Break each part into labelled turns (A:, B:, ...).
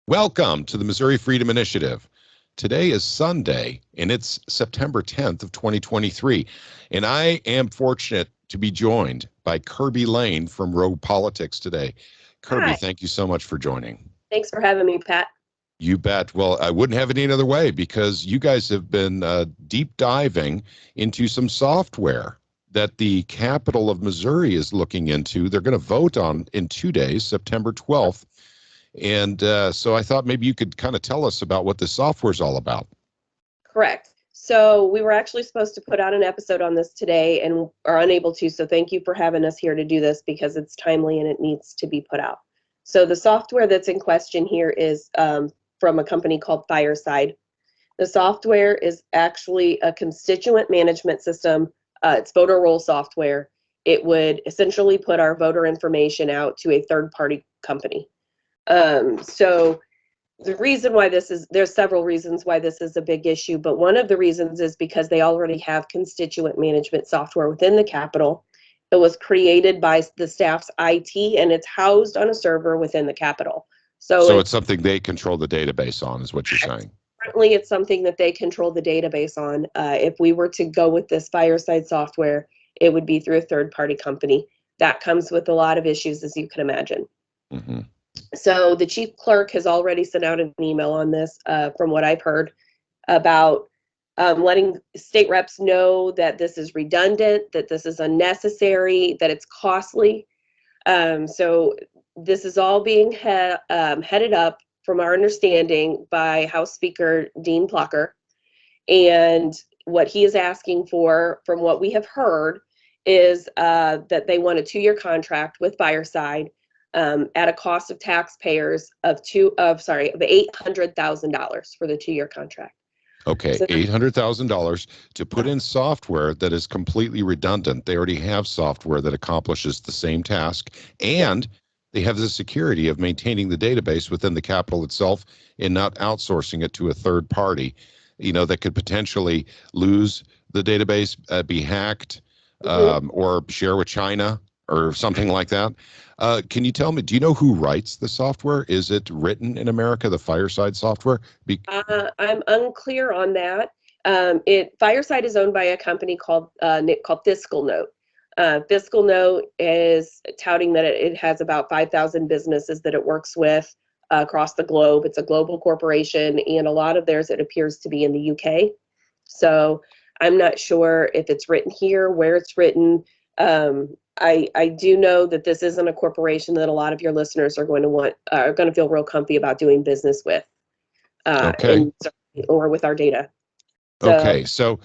A: Welcome to the Missouri Freedom Initiative. Today is Sunday, and it's September 10th of 2023, and I am fortunate to be joined by Kirby Lane from Rogue Politics today. Kirby,
B: Hi.
A: Thank you so much for joining.
B: Thanks for having me, Pat.
A: You bet. Well, I wouldn't have it any other way because you guys have been deep diving into some software that the capital of Missouri is looking into. They're going to vote on in 2 days, September 12th. And so I thought maybe you could kind of tell us about what the software is all about.
B: Correct. So we were actually supposed to put out an episode on this today and are unable to. So thank you for having us here to do this because it's timely and it needs to be put out. So the software that's in question here is from a company called Fireside. The software is actually a constituent management system. It's voter roll software. It would essentially put our voter information out to a third-party company. So the reason why there's several reasons why this is a big issue, but one of the reasons is because they already have constituent management software within the Capitol. It was created by the staff's IT and it's housed on a server within the Capitol.
A: So it's something they control the database on, is what you're saying.
B: Currently, it's something that they control the database on. If we were to go with this Fireside software, it would be through a third-party company. That comes with a lot of issues, as you can imagine.
A: Mm-hmm.
B: So the chief clerk has already sent out an email on this, from what I've heard, about letting state reps know that this is redundant, that this is unnecessary, that it's costly. So this is all being headed up, from our understanding, by House Speaker Dean Plocher. And what he is asking for, from what we have heard, is that they want a 2-year contract with Fireside at a cost of taxpayers of $800,000 for the 2-year contract.
A: Okay, so $800,000 to put in software that is completely redundant. They already have software that accomplishes the same task, and they have the security of maintaining the database within the Capitol itself and not outsourcing it to a third party, that could potentially lose the database, be hacked, or share with China or something like that. Can you tell me, do you know who writes the software? Is it written in America, the Fireside software?
B: I'm unclear on that. Fireside is owned by a company called Fiscal Note. Fiscal Note is touting that it has about 5,000 businesses that it works with across the globe. It's a global corporation, and a lot of theirs, it appears to be in the UK. So I'm not sure if it's written here, where it's written. I do know that this isn't a corporation that a lot of your listeners are going to feel real comfy about doing business with, or with our data.
A: So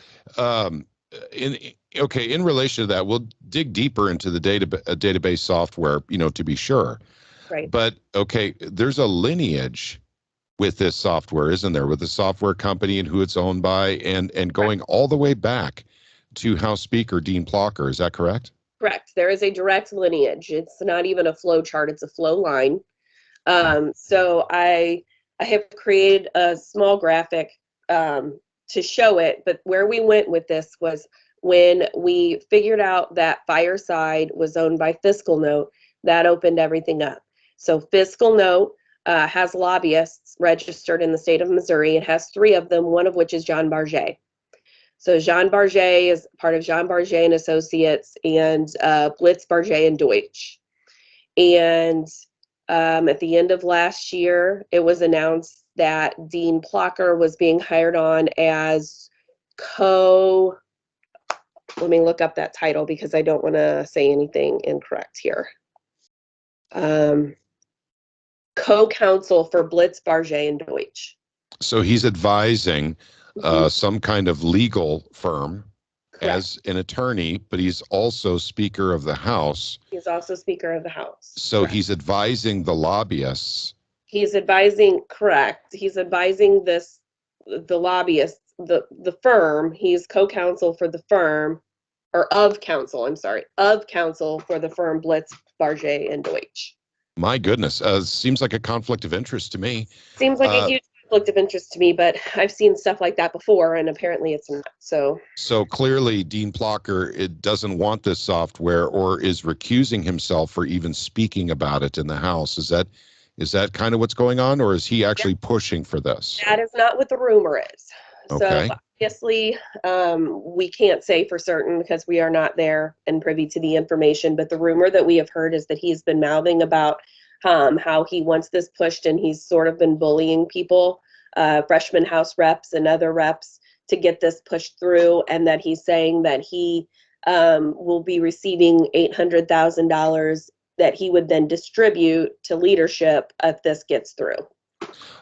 A: in relation to that, we'll dig deeper into the database software, to be sure.
B: Right.
A: But there's a lineage with this software, isn't there, with the software company and who it's owned by, and going all the way back to House Speaker Dean Plocher. Is that correct?
B: Correct. There is a direct lineage. It's not even a flow chart. It's a flow line. So I have created a small graphic to show it. But where we went with this was when we figured out that Fireside was owned by Fiscal Note, that opened everything up. So Fiscal Note has lobbyists registered in the state of Missouri. It has 3 of them, one of which is Jean Barget. So Jean Barget is part of Jean Barget and Associates and Blitz Barget and Deutsch. And at the end of last year, it was announced that Dean Plocher was being hired on as let me look up that title because I don't want to say anything incorrect here. Co-counsel for Blitz Barget and Deutsch.
A: So he's advising some kind of legal firm.
B: Correct.
A: As an attorney, but he's also Speaker of the House.
B: He's also Speaker of the House.
A: So Correct. He's advising the lobbyists.
B: He's advising, correct. He's advising the lobbyists, the firm. He's co-counsel for the firm, or of counsel for the firm Blitz, Barget, and Deutsch.
A: My goodness, seems like a conflict of interest to me.
B: Seems like a huge conflict of interest to me, but I've seen stuff like that before, and apparently it's not. So
A: clearly, Dean Plocher doesn't want this software, or is recusing himself for even speaking about it in the House. Is Is that kind of what's going on, or is he actually pushing for this?
B: That is not what the rumor is. So
A: Okay.
B: obviously, we can't say for certain because we are not there and privy to the information. But the rumor that we have heard is that he's been mouthing about how he wants this pushed, and he's sort of been bullying people, freshman House reps and other reps, to get this pushed through, and that he's saying that he will be receiving $800,000 that he would then distribute to leadership if this gets through.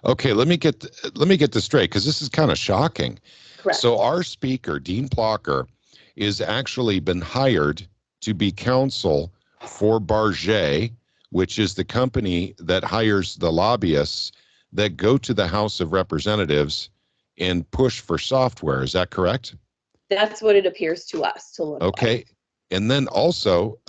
A: Okay, let me get this straight, because this is kind of shocking.
B: Correct.
A: So our speaker, Dean Plocher, is actually been hired to be counsel for Barget, which is the company that hires the lobbyists that go to the House of Representatives and push for software. Is that correct?
B: That's what it appears to us to look
A: Okay.
B: like.
A: And then also,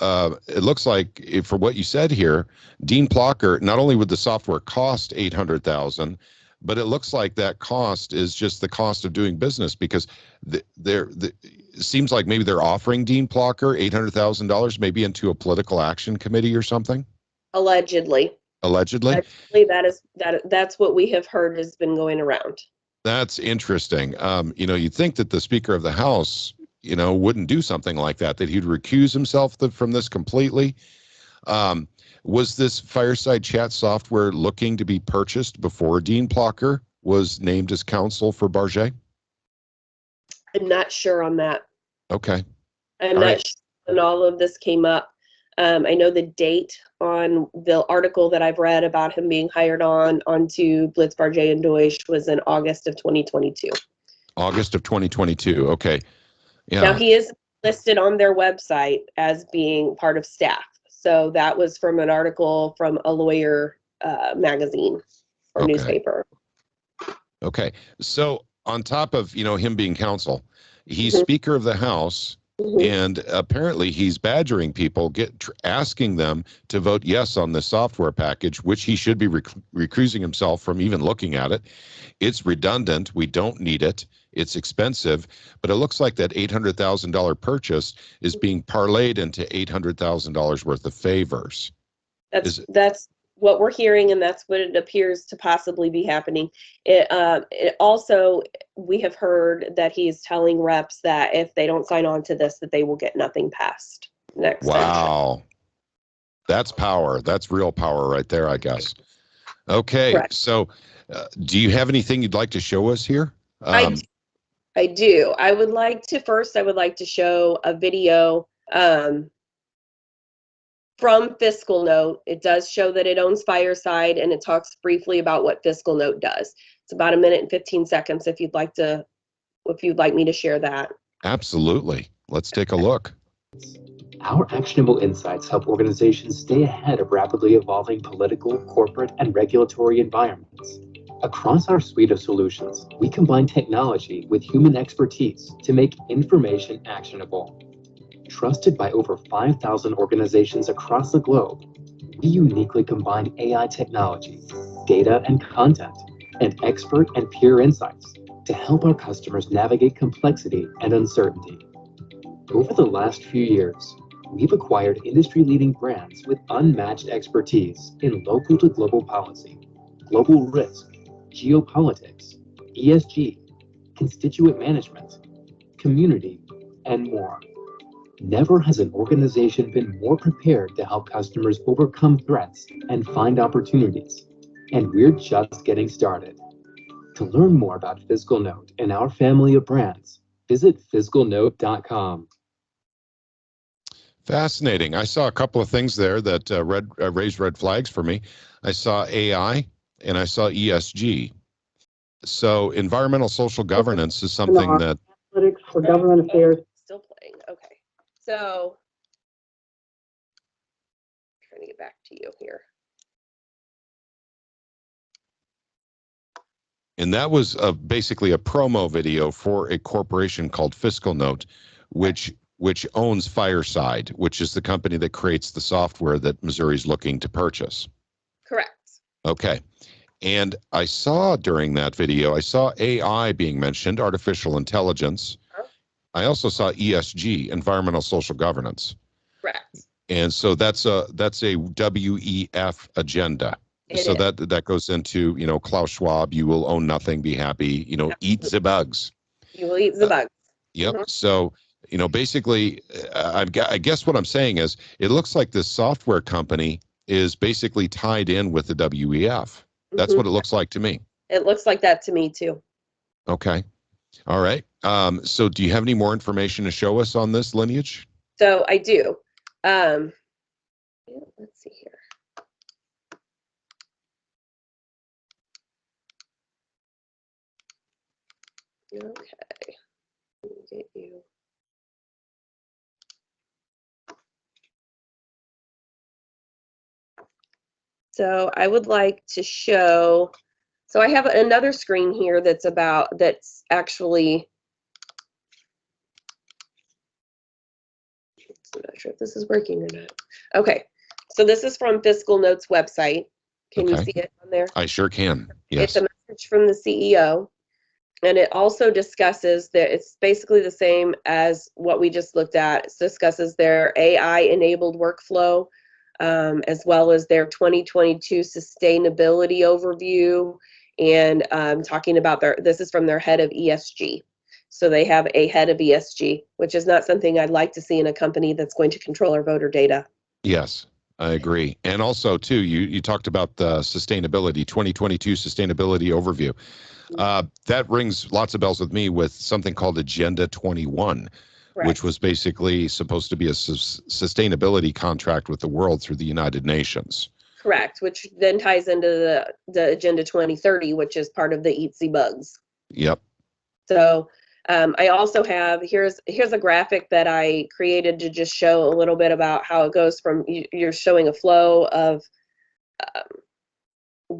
A: it looks like, for what you said here, Dean Plocher, not only would the software cost $800,000, but it looks like that cost is just the cost of doing business, because it seems like maybe they're offering Dean Plocher $800,000 maybe into a political action committee or something.
B: Allegedly.
A: Allegedly.
B: That's what we have heard has been going around.
A: That's interesting. You'd think that the Speaker of the House, wouldn't do something like that he'd recuse himself from this completely. Was this fireside chat software looking to be purchased before Dean Plocher was named as counsel for Barget?
B: I'm not sure on that.
A: Okay.
B: I'm not sure when all of this came up. I know the date on the article that I've read about him being hired onto Blitz, Barget, and Deutsch was in August of 2022.
A: August of 2022. Okay. Yeah.
B: Now, he is listed on their website as being part of staff. So that was from an article from a lawyer magazine or newspaper.
A: Okay. So on top of, him being counsel, he's Speaker of the House. And apparently he's badgering people, asking them to vote yes on the software package, which he should be recusing himself from even looking at it. It's redundant. We don't need it. It's expensive. But it looks like that $800,000 purchase is being parlayed into $800,000 worth of favors.
B: That's what we're hearing, and that's what it appears to possibly be happening. It also, we have heard that he's telling reps that if they don't sign on to this, that they will get nothing passed next time.
A: Wow. That's power. That's real power right there, I guess. Okay. Correct. So do you have anything you'd like to show us here?
B: I do. I would like to show a video from Fiscal Note. It does show that it owns Fireside, and it talks briefly about what Fiscal Note does. It's about 1 minute and 15 seconds if you'd like me to share that.
A: Absolutely. Let's take a look.
C: Our actionable insights help organizations stay ahead of rapidly evolving political, corporate, and regulatory environments. Across our suite of solutions, we combine technology with human expertise to make information actionable. Trusted by over 5,000 organizations across the globe, we uniquely combine AI technology, data and content, and expert and peer insights to help our customers navigate complexity and uncertainty. Over the last few years, we've acquired industry-leading brands with unmatched expertise in local to global policy, global risk, geopolitics, ESG, constituent management, community, and more. Never has an organization been more prepared to help customers overcome threats and find opportunities. And we're just getting started. To learn more about Fiscal Note and our family of brands, visit fiscalnote.com.
A: Fascinating. I saw a couple of things there that raised red flags for me. I saw AI and I saw ESG. So environmental social governance is something that...
D: Analytics for government affairs.
B: Still playing. Okay. So, trying to get back to you here.
A: And that was basically a promo video for a corporation called Fiscal Note, which owns Fireside, which is the company that creates the software that Missouri's looking to purchase.
B: Correct.
A: Okay. And I saw during that video, I saw AI being mentioned, artificial intelligence. I also saw ESG, environmental social governance.
B: Correct.
A: And so that's a WEF agenda. So that goes into, Klaus Schwab, you will own nothing, be happy, eat the bugs.
B: You will eat the bugs.
A: Yep. So, basically, I guess what I'm saying is it looks like this software company is basically tied in with the WEF. That's what it looks like to me.
B: It looks like that to me too.
A: Okay. All right. So do you have any more information to show us on this lineage?
B: So I do. Let's see here. Okay. Let me get you. So I would like to show, so I have another screen here that's actually, I'm not sure if this is working or not. Okay, so this is from Fiscal Notes website. Can you see it on there?
A: I sure can, yes.
B: It's a message from the CEO, and it also discusses that it's basically the same as what we just looked at. It discusses their AI-enabled workflow, as well as their 2022 sustainability overview, and talking about this is from their head of ESG. So they have a head of ESG, which is not something I'd like to see in a company that's going to control our voter data.
A: Yes, I agree. And also, too, you talked about the sustainability, 2022 sustainability overview. That rings lots of bells with me with something called Agenda 21. Correct. Which was basically supposed to be a sustainability contract with the world through the United Nations.
B: Correct, which then ties into the Agenda 2030, which is part of the Eat the Bugs.
A: Yep.
B: So I also have, here's a graphic that I created to just show a little bit about how it goes from, you're showing a flow of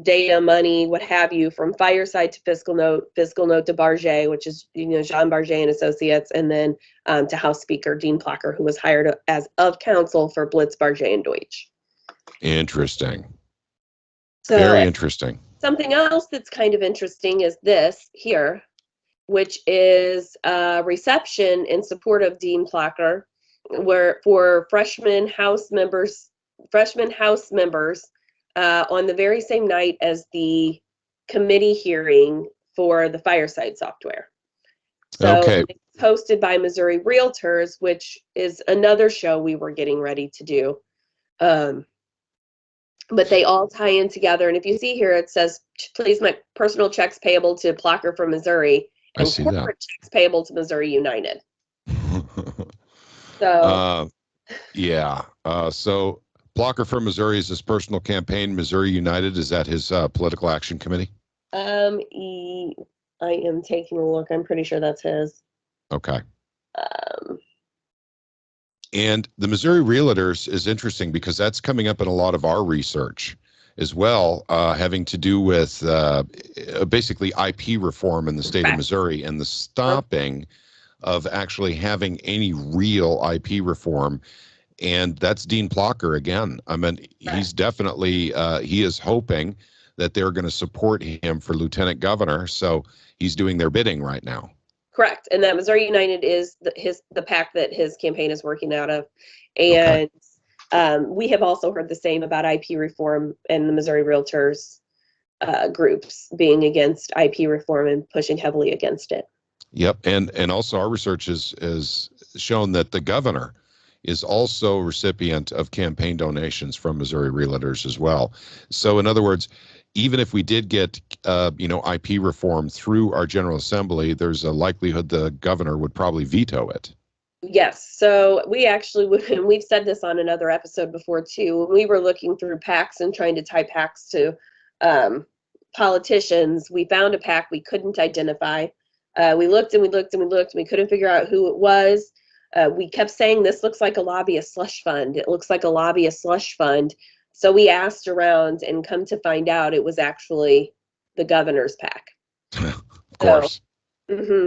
B: data, money, what have you, from Fireside to Fiscal Note to Barget, which is, Jean Barget and Associates, and then to House Speaker Dean Plocher, who was hired as of counsel for Blitz, Barget, and Deutsch.
A: Interesting.
B: So,
A: very interesting.
B: Something else that's kind of interesting is this here, which is a reception in support of Dean Plocher, where for freshman House members on the very same night as the committee hearing for the Fireside software. So it's hosted by Missouri Realtors, which is another show we were getting ready to do. But they all tie in together. And if you see here, it says, please make personal checks payable to Plocher from Missouri and corporate checks payable to Missouri United. So,
A: so Plocher from Missouri is his personal campaign. Missouri United, is that his political action committee?
B: I am taking a look. I'm pretty sure that's his.
A: Okay. And the Missouri Realtors is interesting because that's coming up in a lot of our research as well, having to do with basically IP reform in the state of Missouri and the stopping of actually having any real IP reform. And that's Dean Plocher again. I mean, he's definitely, he is hoping that they're going to support him for lieutenant governor. So he's doing their bidding right now.
B: Correct. And that Missouri United is the PAC that his campaign is working out of. And we have also heard the same about IP reform and the Missouri Realtors groups being against IP reform and pushing heavily against it.
A: Yep. And also our research has shown that the governor is also a recipient of campaign donations from Missouri Realtors as well. So in other words, even if we did get, IP reform through our General Assembly, there's a likelihood the governor would probably veto it.
B: Yes. So we actually, we've said this on another episode before too, when we were looking through PACs and trying to tie PACs to politicians, we found a PAC we couldn't identify. We looked and we looked and we looked and we couldn't figure out who it was. We kept saying, this looks like a lobbyist slush fund. It looks like a lobbyist slush fund. So we asked around and come to find out it was actually the governor's PAC.
A: Of course.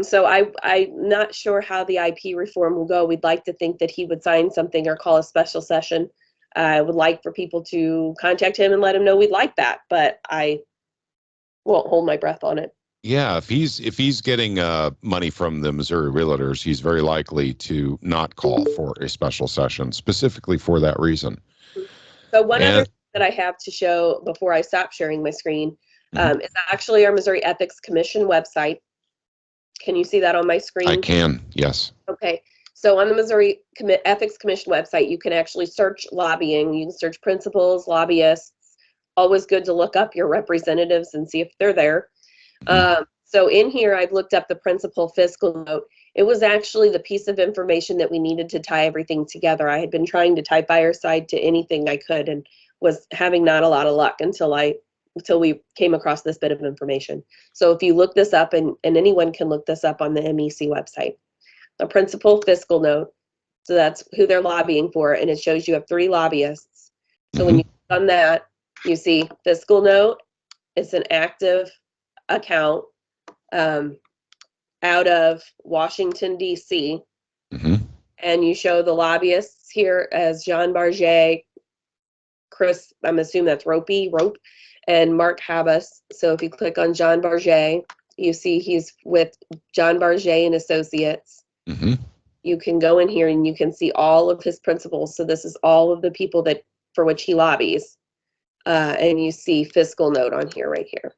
B: So I'm not sure how the IP reform will go. We'd like to think that he would sign something or call a special session. I would like for people to contact him and let him know we'd like that, but I won't hold my breath on it.
A: Yeah, if he's getting money from the Missouri Realtors, he's very likely to not call for a special session specifically for that reason.
B: So one other thing that I have to show before I stop sharing my screen is actually our Missouri Ethics Commission website. Can you see that on my screen?
A: I can, yes.
B: Okay. So on the Missouri Ethics Commission website, you can actually search lobbying. You can search principals, lobbyists. Always good to look up your representatives and see if they're there. So in here, I've looked up the principal fiscal note. It was actually the piece of information that we needed to tie everything together. I had been trying to tie Fireside to anything I could and was having not a lot of luck until we came across this bit of information. So if you look this up, and anyone can look this up on the MEC website, the principal fiscal note, so that's who they're lobbying for, and it shows you have 3 lobbyists. So when you click on that, you see fiscal note, it's an active account out of Washington, D.C. And you show the lobbyists here as Jean Barget, Chris, I'm assuming that's Rope, and Mark Habas. So if you click on John Barget, you see he's with John Barget and Associates. You can go in here and you can see all of his principals. So this is all of the people that for which he lobbies. And you see fiscal note on here, right here.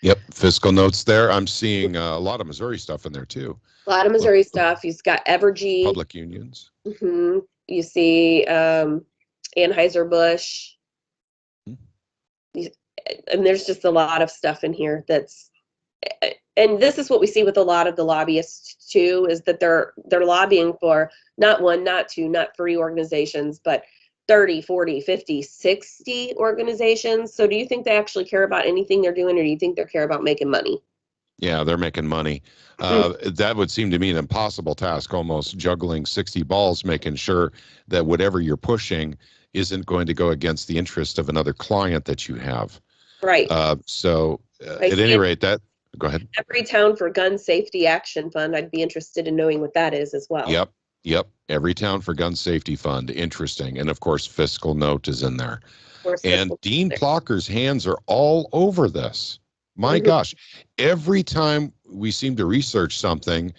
A: Yep, fiscal notes there. I'm seeing a lot of Missouri stuff in there too.
B: A lot of Missouri stuff. He's got Evergy.
A: Public unions.
B: You see Anheuser-Busch. And there's just a lot of stuff in here that's, and this is what we see with a lot of the lobbyists too, is that they're lobbying for not 1, not 2, not 3 organizations, but 30, 40, 50, 60 organizations. So do you think they actually care about anything they're doing, or do you think they care about making money?
A: Yeah, they're making money. That would seem to me an impossible task, almost juggling 60 balls, making sure that whatever you're pushing isn't going to go against the interest of another client that you have.
B: Right.
A: So at any rate, that, go ahead.
B: Everytown for Gun Safety Action Fund. I'd be interested in knowing what that is as well.
A: Yep. Everytown for Gun Safety Fund. Interesting. And of course, fiscal note is in there. And Dean Plocher's hands are all over this. My gosh, every time we seem to research something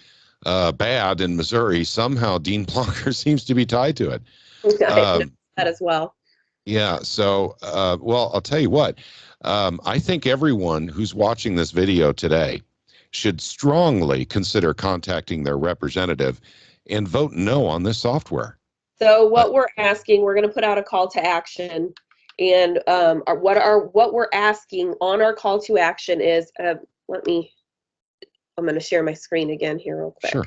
A: bad in Missouri, somehow Dean Plocher seems to be tied to it.
B: That as well.
A: Yeah. So, well, I'll tell you what, I think everyone who's watching this video today should strongly consider contacting their representative and vote no on this software.
B: So what we're asking, we're going to put out a call to action, and what we're asking on our call to action is, I'm going to share my screen again here real quick.
A: Sure.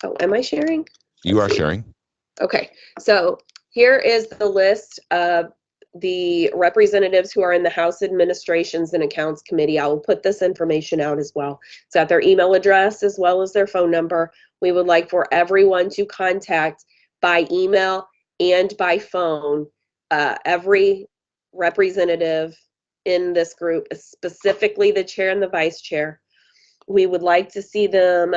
B: Oh, am I sharing?
A: You are sharing.
B: Okay, so here is the list of the representatives who are in the House Administrations and Accounts Committee. I will put this information out as well. It's got their email address as well as their phone number. We would like for everyone to contact by email and by phone every representative in this group, specifically the chair and the vice chair. We would like to see them,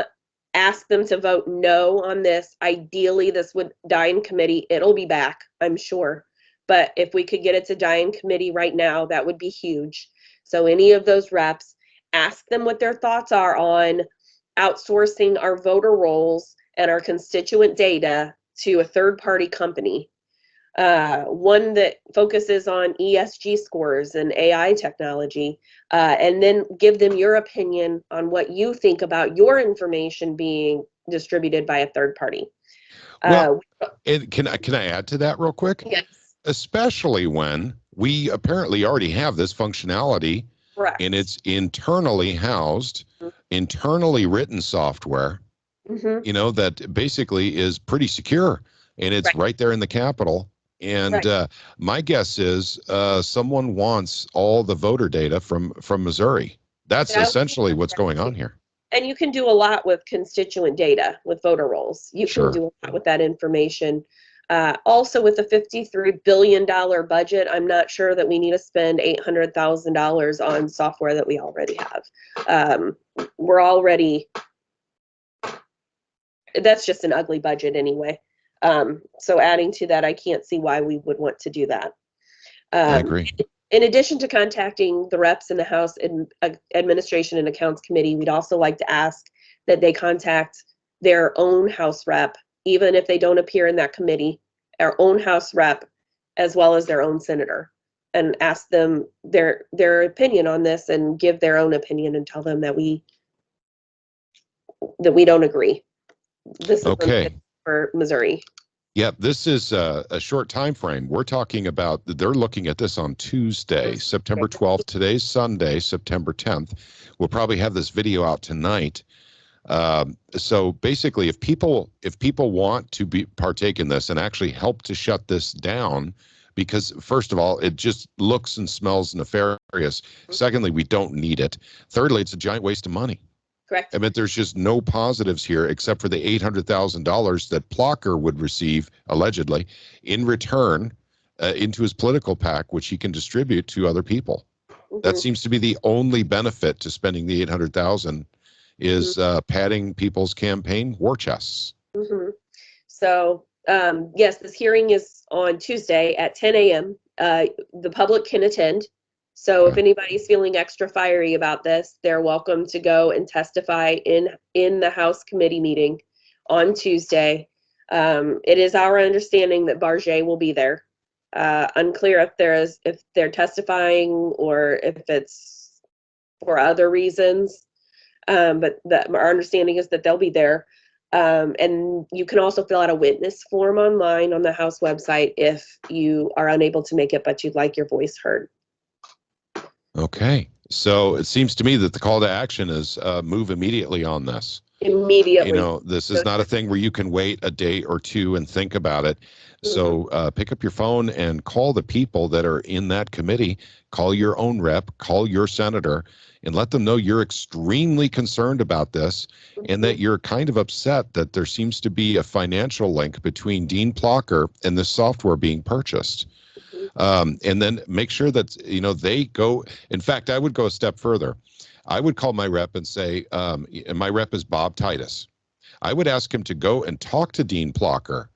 B: ask them to vote no on this. Ideally, this would die in committee. It'll be back, I'm sure. But if we could get it to die in committee right now, that would be huge. So any of those reps, ask them what their thoughts are on outsourcing our voter rolls and our constituent data to a third-party company. One that focuses on ESG scores and AI technology, and then give them your opinion on what you think about your information being distributed by a third party.
A: Well, can I add to that real quick?
B: Yes.
A: Especially when we apparently already have this functionality.
B: Correct.
A: And it's internally housed, internally written software, you know, that basically is pretty secure, and it's right there in the Capitol. And my guess is someone wants all the voter data from Missouri. That's essentially what's going on here.
B: And you can do a lot with constituent data, with voter rolls. You can do a lot with that information. Also, with a $53 billion budget, I'm not sure that we need to spend $800,000 on software that we already have. We're already, that's just an ugly budget anyway. So adding to that, I can't see why we would want to do that.
A: I agree.
B: In addition to contacting the reps in the House Administration and Accounts Committee, we'd also like to ask that they contact their own House rep even if they don't appear in that committee, our own House rep, as well as their own senator, and ask them their opinion on this, and give their own opinion, and tell them that we don't agree. This is
A: Okay.
B: for Missouri.
A: Yeah, this is a short time frame. We're talking about, they're looking at this on Tuesday, September 12th. Today's Sunday, September 10th. We'll probably have this video out tonight. So basically, if people want to partake in this and actually help to shut this down, because first of all, it just looks and smells nefarious. Secondly, we don't need it. Thirdly, it's a giant waste of money.
B: Correct.
A: I mean, there's just no positives here except for the $800,000 that Plocher would receive, allegedly, in return into his political PAC, which he can distribute to other people. That seems to be the only benefit to spending the $800,000 is padding people's campaign war chests.
B: So, yes, this hearing is on Tuesday at 10 a.m. The public can attend. So if anybody's feeling extra fiery about this, they're welcome to go and testify in the House committee meeting on Tuesday. It is our understanding that Barget will be there. Unclear if they're testifying or if it's for other reasons. But our understanding is that they'll be there. And you can also fill out a witness form online on the House website if you are unable to make it, but you'd like your voice heard.
A: Okay, so it seems to me that the call to action is move immediately on this.
B: Immediately.
A: You know, this is not a thing where you can wait a day or two and think about it. So pick up your phone and call the people that are in that committee, call your own rep, call your senator, and let them know you're extremely concerned about this and that you're kind of upset that there seems to be a financial link between Dean Plocher and this software being purchased. And then make sure that, you know, they go. In fact, I would go a step further. I would call my rep and say, and my rep is Bob Titus. I would ask him to go and talk to Dean Plocher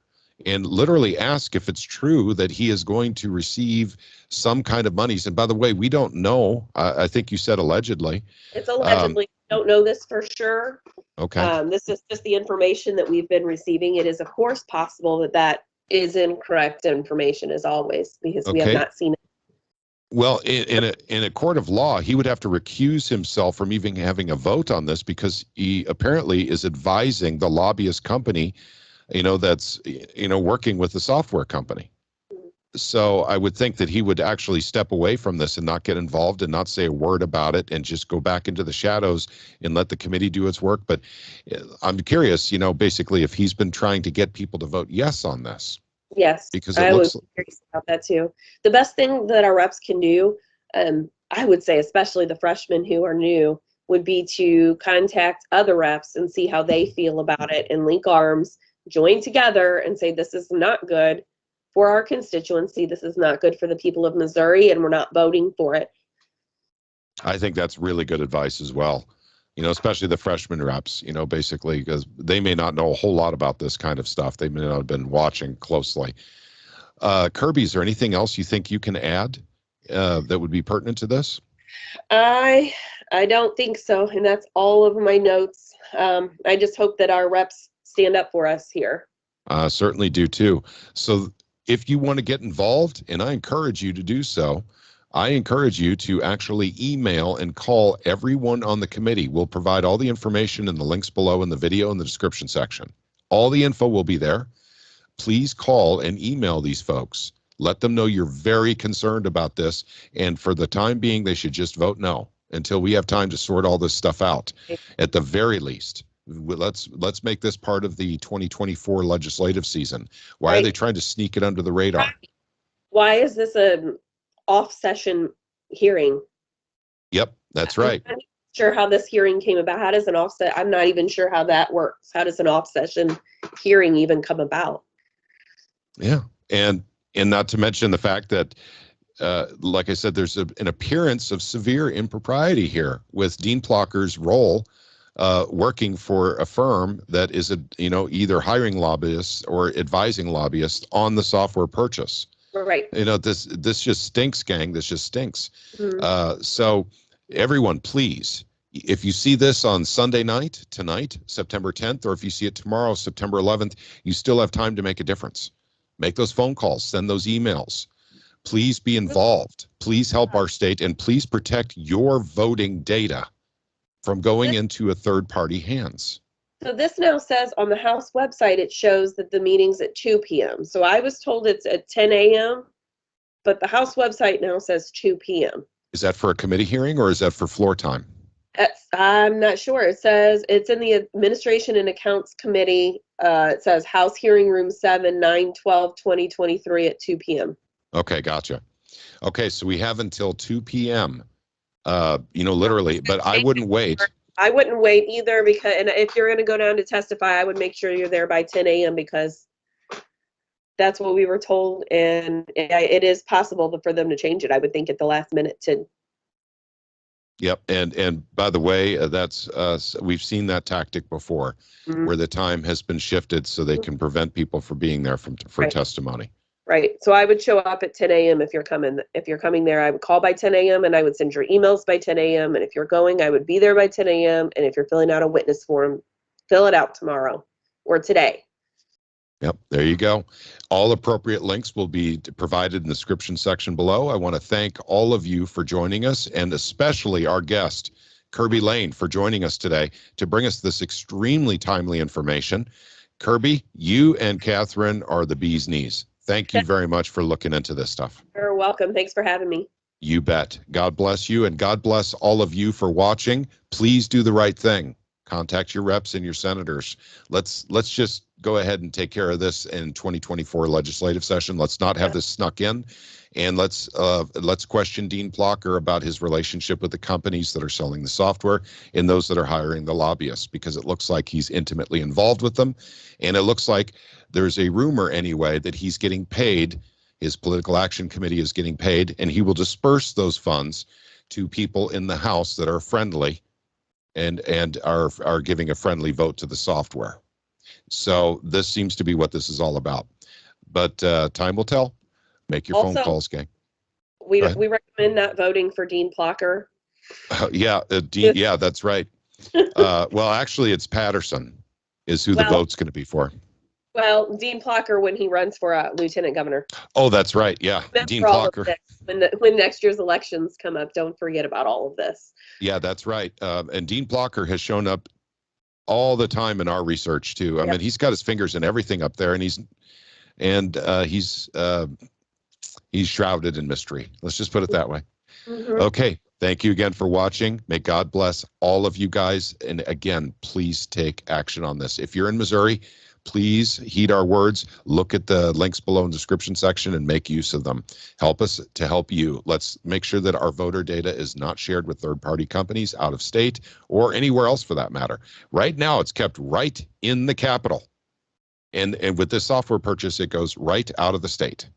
A: and literally ask if it's true that he is going to receive some kind of monies. And by the way, we don't know. I think you said allegedly.
B: It's allegedly. Don't know this for sure.
A: Okay.
B: This is just the information that we've been receiving. It is, of course, possible that is incorrect information, as always, because we have not seen it.
A: Well, in a court of law, he would have to recuse himself from even having a vote on this because he apparently is advising the lobbyist company, you know, that's, you know, working with the software company. So I would think that he would actually step away from this and not get involved and not say a word about it and just go back into the shadows and let the committee do its work. But I'm curious, you know, basically if he's been trying to get people to vote yes on this.
B: Yes,
A: because
B: I was curious about that too. The best thing that our reps can do, I would say, especially the freshmen who are new, would be to contact other reps and see how they feel about it and link arms, join together and say, this is not good for our constituency. This is not good for the people of Missouri, and we're not voting for it.
A: I think that's really good advice as well. You know, especially the freshman reps, you know, basically, because they may not know a whole lot about this kind of stuff. They may not have been watching closely. Kirby, is there anything else you think you can add that would be pertinent to this?
B: I don't think so, and that's all of my notes. I just hope that our reps stand up for us here.
A: Certainly do too. So if you want to get involved, and I encourage you to do so, I encourage you to actually email and call everyone on the committee. We'll provide all the information in the links below in the video in the description section. All the info will be there. Please call and email these folks. Let them know you're very concerned about this, and for the time being, they should just vote no until we have time to sort all this stuff out. At the very least, let's make this part of the 2024 legislative season. Why are they trying to sneak it under the radar?
B: Why is this an off-session hearing?
A: Yep, that's right.
B: I'm not sure how this hearing came about. How does an offset? I'm not even sure how that works. How does an off-session hearing even come about?
A: Yeah, and not to mention the fact that, like I said, there's an appearance of severe impropriety here with Dean Plocher's role working for a firm that is either hiring lobbyists or advising lobbyists on the software purchase.
B: Right.
A: You know, this just stinks, gang. This just stinks. So everyone, please If you see this on Sunday night, tonight, September 10th, or if you see it tomorrow, September 11th, you still have time to make a difference. Make those phone calls, send those emails. Please be involved. Please help our state, and please protect your voting data from going into a third-party hands.
B: So this now says on the House website, it shows that the meeting's at 2 p.m. So I was told it's at 10 a.m., but the House website now says 2 p.m.
A: Is that for a committee hearing or is that for floor time?
B: I'm not sure. It says it's in the Administration and Accounts Committee. It says House Hearing Room 7, 9/12/2023 at 2 p.m.
A: Okay, gotcha. Okay, so we have until 2 p.m. Literally, but I wouldn't wait.
B: I wouldn't wait either, because, and if you're going to go down to testify, I would make sure you're there by 10 a.m. because that's what we were told, and it is possible for them to change it. I would think at the last minute to.
A: Yep, and by the way, that's we've seen that tactic before, where the time has been shifted so they can prevent people from being there for testimony.
B: Right. So I would show up at 10 a.m. if you're coming. If you're coming there, I would call by 10 a.m. and I would send your emails by 10 a.m. And if you're going, I would be there by 10 a.m. And if you're filling out a witness form, fill it out tomorrow or today.
A: Yep, there you go. All appropriate links will be provided in the description section below. I want to thank all of you for joining us, and especially our guest, Kirby Lane, for joining us today to bring us this extremely timely information. Kirby, you and Catherine are the bee's knees. Thank you very much for looking into this stuff.
B: You're welcome. Thanks for having me.
A: You bet. God bless you, and God bless all of you for watching. Please do the right thing. Contact your reps and your senators. Let's just go ahead and take care of this in 2024 legislative session. Let's not have this snuck in, and let's question Dean Plocher about his relationship with the companies that are selling the software and those that are hiring the lobbyists, because it looks like he's intimately involved with them, and it looks like there's a rumor anyway that he's getting paid. His political action committee is getting paid, and he will disperse those funds to people in the House that are friendly and are giving a friendly vote to the software. So this seems to be what this is all about. But time will tell. Make your phone calls, gang.
B: We recommend not voting for Dean Plocher.
A: Dean, yeah, that's right. Well, actually, it's Patterson is who the vote's going to be for.
B: Well, Dean Plocher when he runs for lieutenant governor.
A: Oh, that's right. Yeah, Dean Plocher.
B: When next year's elections come up, don't forget about all of this.
A: Yeah, that's right. And Dean Plocher has shown up all the time in our research too. I mean, he's got his fingers in everything up there, and he's shrouded in mystery. Let's just put it that way. Okay. Thank you again for watching. May God bless all of you guys. And again, please take action on this. If you're in Missouri, please heed our words. Look at the links below in the description section and make use of them. Help us to help you. Let's make sure that our voter data is not shared with third-party companies out of state or anywhere else for that matter. Right now, it's kept right in the Capitol. And with this software purchase, it goes right out of the state.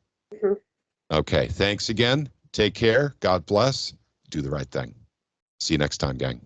A: Okay, thanks again. Take care. God bless. Do the right thing. See you next time, gang.